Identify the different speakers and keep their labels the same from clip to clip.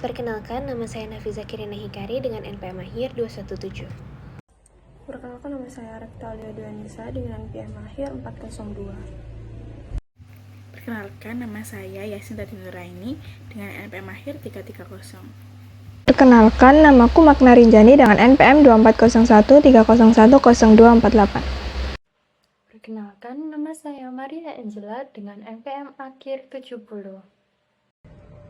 Speaker 1: Perkenalkan, nama saya Nafiza Kirina Hikari dengan NPM Akhir 217.
Speaker 2: Perkenalkan, nama saya Rektalia Dwanisa dengan NPM Akhir 402.
Speaker 3: Perkenalkan, nama saya Yasin Tati Nuraini dengan NPM Akhir 330.
Speaker 4: Perkenalkan, namaku Makna Rinjani dengan NPM 240130102448.
Speaker 5: Perkenalkan, nama saya Maria Angela dengan NPM Akhir 70.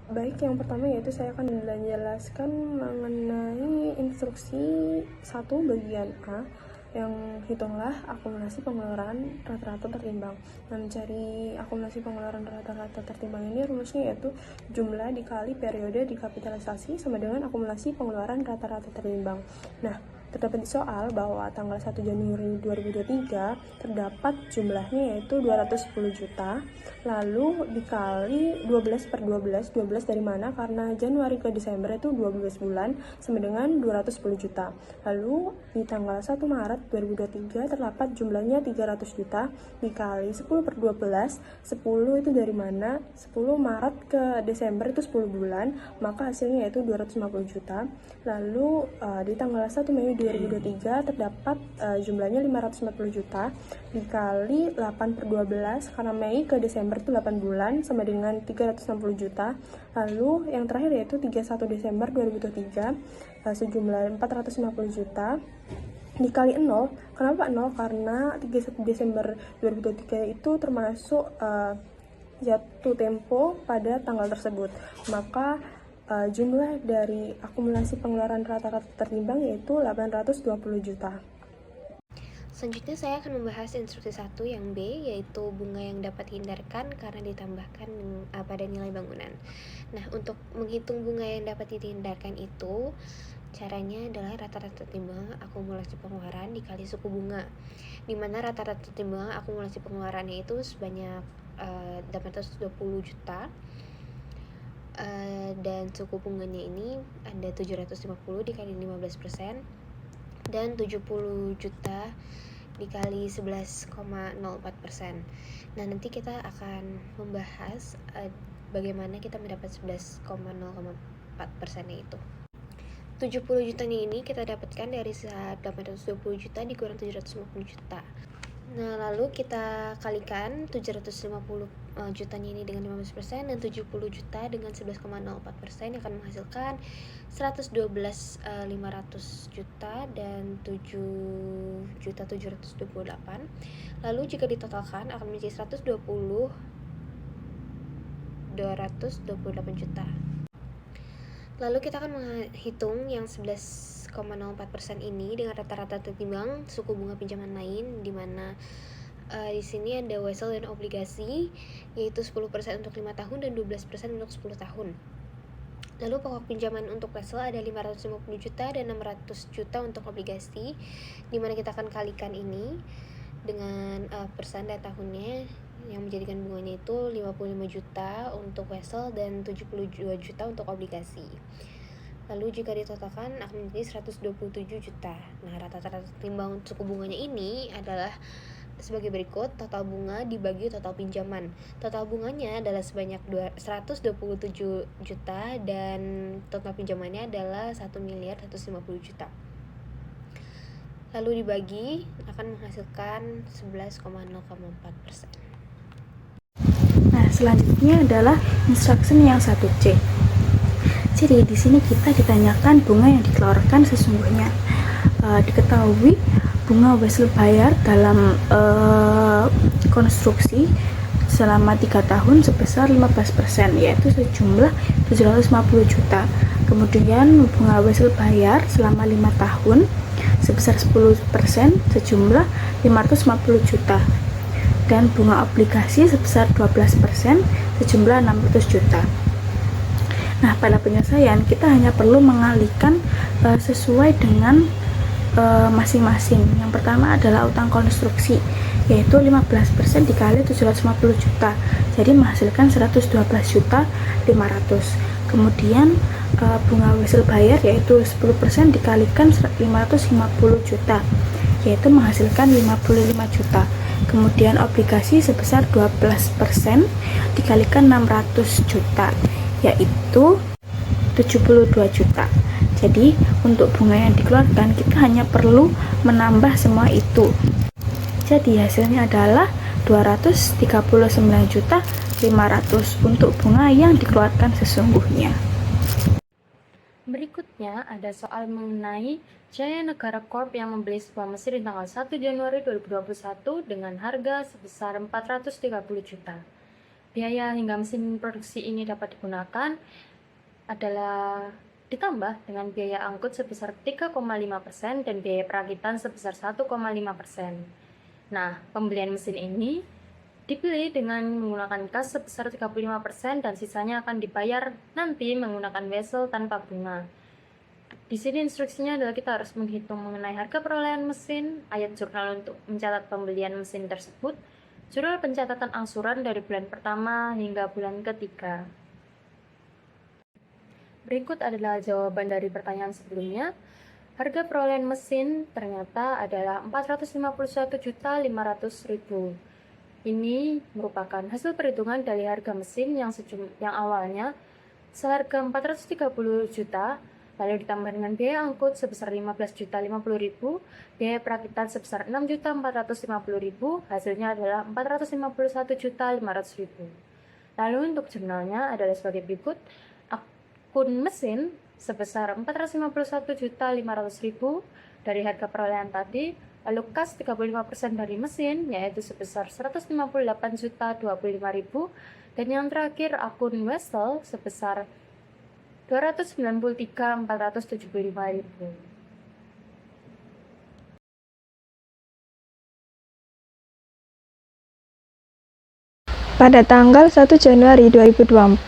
Speaker 2: Baik, yang pertama yaitu saya akan menjelaskan mengenai instruksi 1 bagian A yang hitunglah akumulasi pengeluaran rata-rata tertimbang. Nah, mencari akumulasi pengeluaran rata-rata tertimbang ini rumusnya yaitu jumlah dikali periode dikapitalisasi sama dengan akumulasi pengeluaran rata-rata tertimbang. Nah, terdapat di soal bahwa tanggal 1 Januari 2023 terdapat jumlahnya yaitu 210 juta, lalu dikali 12 per 12 dari mana? Karena Januari ke Desember itu 12 bulan sama dengan 210 juta. Lalu di tanggal 1 Maret 2023 terdapat jumlahnya 300 juta dikali 10 per 12, 10 itu dari mana? 10 Maret ke Desember itu 10 bulan, maka hasilnya yaitu 250 juta. Lalu di tanggal 1 Mei 2023 terdapat jumlahnya 540 juta dikali 8 per 12, karena Mei ke Desember itu 8 bulan sama dengan 360 juta. Lalu yang terakhir yaitu 31 Desember 2023 sejumlah 450 juta dikali 0. Kenapa 0? Karena 31 Desember 2023 itu termasuk jatuh tempo pada tanggal tersebut, maka jumlah dari akumulasi pengeluaran rata-rata tertimbang yaitu 820 juta.
Speaker 1: Selanjutnya saya akan membahas instruksi 1 yang B, yaitu bunga yang dapat dihindarkan karena ditambahkan pada nilai bangunan. Nah, untuk menghitung bunga yang dapat dihindarkan itu, caranya adalah rata-rata timbang akumulasi pengeluaran dikali suku bunga, di mana rata-rata timbang akumulasi pengeluarannya itu sebanyak 820 juta. Dan suku bunganya ini ada 750 dikali 15% dan 70 juta dikali 11,04%. Nah, nanti kita akan membahas bagaimana kita mendapat 11,04%-nya itu. 70 jutanya ini kita dapatkan dari 820 juta dikurang 750 juta. Nah, lalu kita kalikan 750 jutanya ini dengan 15% dan 70 juta dengan 11,04% yang akan menghasilkan 112.500 juta dan 7.728. Lalu jika ditotalkan akan menjadi 228 juta. Lalu kita akan menghitung yang 11,04% ini dengan rata-rata tertimbang suku bunga pinjaman lain, di mana di sini ada wesel dan obligasi, yaitu 10% untuk 5 tahun dan 12% untuk 10 tahun. Lalu pokok pinjaman untuk wesel ada 550 juta dan 600 juta untuk obligasi, di mana kita akan kalikan ini dengan persen dan tahunnya, yang menjadikan bunganya itu 55 juta untuk wesel dan 72 juta untuk obligasi. Lalu jika ditotalkan akan menjadi 127 juta. Nah, rata-rata timbang suku bunganya ini adalah sebagai berikut: total bunga dibagi total pinjaman. Total bunganya adalah sebanyak 127 juta dan total pinjamannya adalah 1.150 juta. Lalu dibagi akan menghasilkan 11,04%.
Speaker 3: Nah, selanjutnya adalah instruction yang 1C. Jadi di sini kita ditanyakan bunga yang dikeluarkan sesungguhnya. Diketahui bunga wesel bayar dalam konstruksi selama 3 tahun sebesar 15%, yaitu sejumlah 750 juta. Kemudian bunga wesel bayar selama 5 tahun sebesar 10% sejumlah 550 juta. Dan bunga obligasi sebesar 12% sejumlah 600 juta. Nah, pada penyelesaian kita hanya perlu mengalihkan sesuai dengan masing-masing. Yang pertama adalah utang konstruksi, yaitu 15% dikali 750 juta, jadi menghasilkan 112 juta 500. Kemudian bunga wesel bayar yaitu 10% dikalikan 550 juta, yaitu menghasilkan 55 juta. Kemudian obligasi sebesar 12% dikalikan 600 juta, yaitu 72 juta. Jadi untuk bunga yang dikeluarkan kita hanya perlu menambah semua itu. Jadi hasilnya adalah 239.500.000 untuk bunga yang dikeluarkan sesungguhnya.
Speaker 5: Berikutnya ada soal mengenai Jaya Negara Corp yang membeli sebuah mesin di tanggal 1 Januari 2021 dengan harga sebesar 430 juta. Biaya hingga mesin produksi ini dapat digunakan adalah ditambah dengan biaya angkut sebesar 3,5% dan biaya perakitan sebesar 1,5%. Nah, pembelian mesin ini dibeli dengan menggunakan kas sebesar 35% dan sisanya akan dibayar nanti menggunakan wesel tanpa bunga. Di sini instruksinya adalah kita harus menghitung mengenai harga perolehan mesin, ayat jurnal untuk mencatat pembelian mesin tersebut, jurnal pencatatan angsuran dari bulan pertama hingga bulan ketiga. Berikut adalah jawaban dari pertanyaan sebelumnya. Harga perolehan mesin ternyata adalah 451.500.000. Ini merupakan hasil perhitungan dari harga mesin yang awalnya seharga 430 juta, lalu ditambah dengan biaya angkut sebesar 15.050.000, biaya perakitan sebesar 6.450.000, hasilnya adalah 451.500.000. Lalu untuk jurnalnya adalah sebagai berikut. Akun mesin sebesar 451.500.000 dari harga perolehan tadi, lalu kas 35% dari mesin yaitu sebesar 158.025.000, dan yang terakhir akun wesel sebesar 293.475.000.
Speaker 4: Pada tanggal 1 Januari 2024,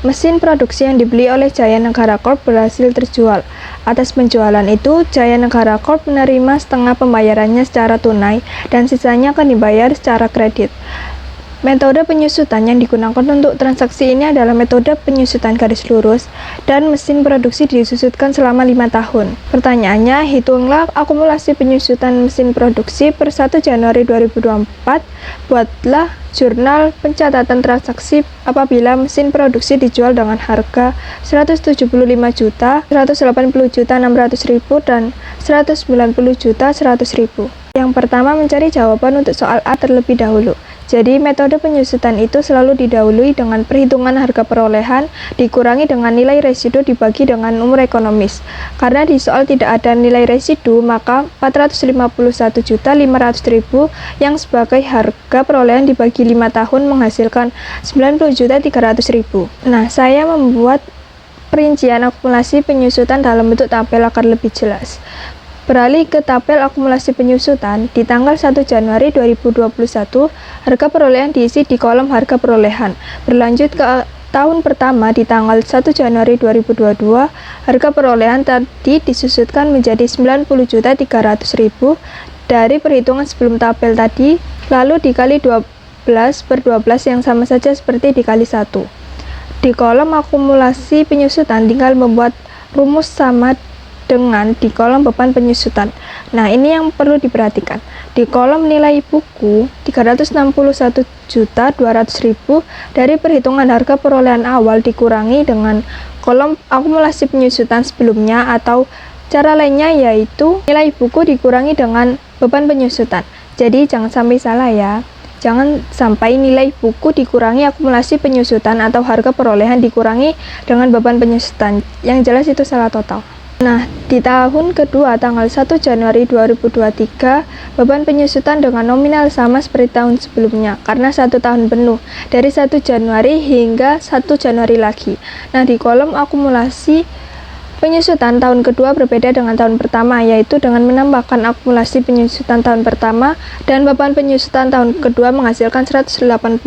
Speaker 4: mesin produksi yang dibeli oleh Jaya Negara Corp berhasil terjual. Atas penjualan itu, Jaya Negara Corp menerima setengah pembayarannya secara tunai dan sisanya akan dibayar secara kredit. Metode penyusutan yang digunakan untuk transaksi ini adalah metode penyusutan garis lurus dan mesin produksi disusutkan selama 5 tahun. Pertanyaannya, hitunglah akumulasi penyusutan mesin produksi per 1 Januari 2024. Buatlah jurnal pencatatan transaksi apabila mesin produksi dijual dengan harga 175 juta, 180 juta 600.000 dan 190 juta 100.000. Yang pertama, mencari jawaban untuk soal A terlebih dahulu. Jadi, metode penyusutan itu selalu didahului dengan perhitungan harga perolehan dikurangi dengan nilai residu dibagi dengan umur ekonomis. Karena di soal tidak ada nilai residu, maka 451.500.000 yang sebagai harga perolehan dibagi 5 tahun menghasilkan 90.300.000. Nah, saya membuat perincian akumulasi penyusutan dalam bentuk tabel agar lebih jelas. Beralih ke tabel akumulasi penyusutan, di tanggal 1 Januari 2021, harga perolehan diisi di kolom harga perolehan. Berlanjut ke tahun pertama, di tanggal 1 Januari 2022, harga perolehan tadi disusutkan menjadi 90.300.000 dari perhitungan sebelum tabel tadi, lalu dikali 12 per 12 yang sama saja seperti dikali 1. Di kolom akumulasi penyusutan tinggal membuat rumus sama dengan di kolom beban penyusutan. Nah, ini yang perlu diperhatikan. Di kolom nilai buku 361.200.000 dari perhitungan harga perolehan awal dikurangi dengan kolom akumulasi penyusutan sebelumnya, atau cara lainnya yaitu nilai buku dikurangi dengan beban penyusutan. Jadi jangan sampai salah ya. Jangan sampai nilai buku dikurangi akumulasi penyusutan atau harga perolehan dikurangi dengan beban penyusutan. Yang jelas itu salah total. Nah, di tahun kedua tanggal 1 Januari 2023, beban penyusutan dengan nominal sama seperti tahun sebelumnya karena 1 tahun penuh, dari 1 Januari hingga 1 Januari lagi. Nah, di kolom akumulasi penyusutan tahun kedua berbeda dengan tahun pertama, yaitu dengan menambahkan akumulasi penyusutan tahun pertama dan beban penyusutan tahun kedua menghasilkan 180.600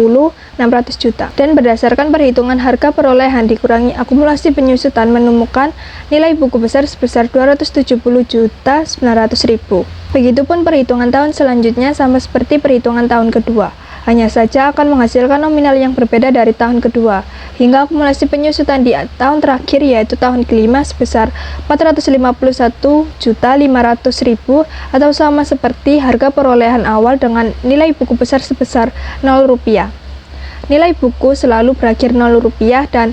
Speaker 4: juta. Dan berdasarkan perhitungan harga perolehan dikurangi akumulasi penyusutan menemukan nilai buku besar sebesar 270.900.000. Begitupun perhitungan tahun selanjutnya sama seperti perhitungan tahun kedua. Hanya saja akan menghasilkan nominal yang berbeda dari tahun kedua, hingga akumulasi penyusutan di tahun terakhir yaitu tahun kelima sebesar 451.500.000 atau sama seperti harga perolehan awal dengan nilai buku besar sebesar 0 rupiah. Nilai buku selalu berakhir 0 rupiah dan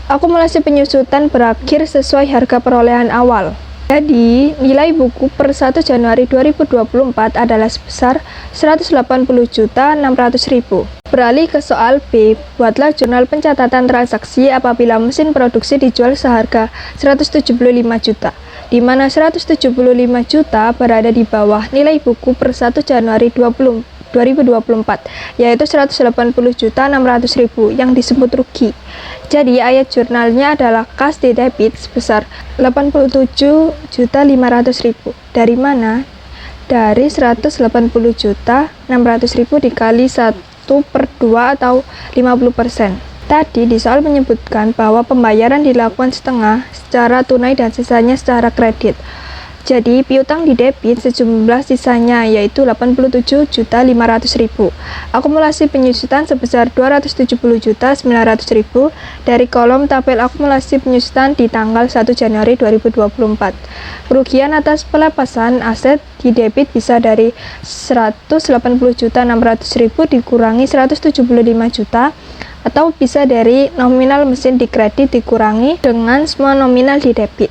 Speaker 4: Akumulasi penyusutan berakhir sesuai harga perolehan awal. Jadi, nilai buku per 1 Januari 2024 adalah sebesar 180.600.000. Beralih ke soal B, buatlah jurnal pencatatan transaksi apabila mesin produksi dijual seharga 175 juta, di mana 175 juta berada di bawah nilai buku per 1 Januari 2024, yaitu 180.600.000 yang disebut rugi. Jadi ayat jurnalnya adalah kas di debit sebesar 87.500.000. Dari mana? Dari 180.600.000 dikali 1/2 atau 50%. Tadi di soal menyebutkan bahwa pembayaran dilakukan setengah secara tunai dan sisanya secara kredit. Jadi, piutang di debit sejumlah sisanya yaitu 87.500.000. Akumulasi penyusutan sebesar 270.900.000 dari kolom tabel akumulasi penyusutan di tanggal 1 Januari 2024. Kerugian atas pelepasan aset di debit bisa dari 180.600.000 dikurangi 175 juta atau bisa dari nominal mesin di kredit dikurangi dengan semua nominal di debit.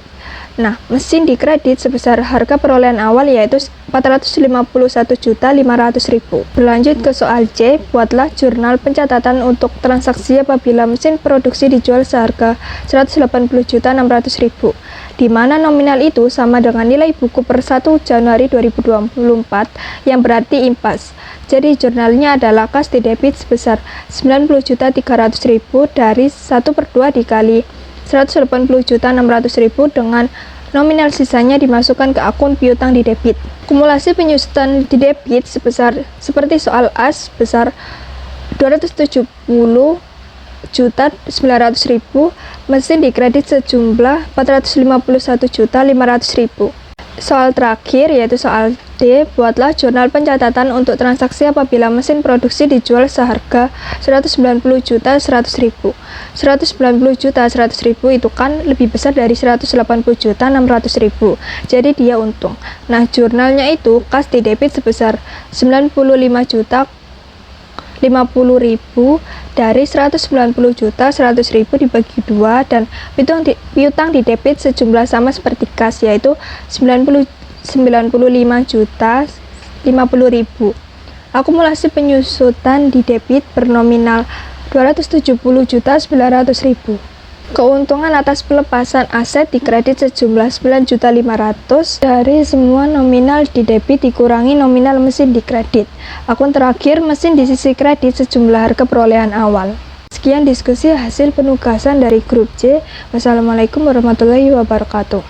Speaker 4: Nah, mesin di kredit sebesar harga perolehan awal yaitu 451.500.000. Berlanjut ke soal C, buatlah jurnal pencatatan untuk transaksi apabila mesin produksi dijual seharga 180.600.000, di mana nominal itu sama dengan nilai buku per 1 Januari 2024 yang berarti impas. Jadi jurnalnya adalah kas di debit sebesar 90.300.000 dari 1/2 dikali 180.600.000 dengan nominal sisanya dimasukkan ke akun piutang di debit. Akumulasi penyusutan di debit sebesar seperti soal A sebesar 270.900.000, mesin di kredit sejumlah 451.500.000. Soal terakhir yaitu soal D, buatlah jurnal pencatatan untuk transaksi apabila mesin produksi dijual seharga 190.100.000. 190.100.000 itu kan lebih besar dari 180.600.000, jadi dia untung. Nah, jurnalnya itu kas di debit sebesar 95.050.000 dari 190.100.000 dibagi 2 dan piutang di debit sejumlah sama seperti kas yaitu 95.050.000. Akumulasi penyusutan di debit bernominal 270.900.000. Keuntungan atas pelepasan aset di kredit sejumlah 9.500.000 dari semua nominal di debit dikurangi nominal mesin di kredit. Akun terakhir mesin di sisi kredit sejumlah harga perolehan awal. Sekian diskusi hasil penugasan dari grup C. Wassalamualaikum warahmatullahi wabarakatuh.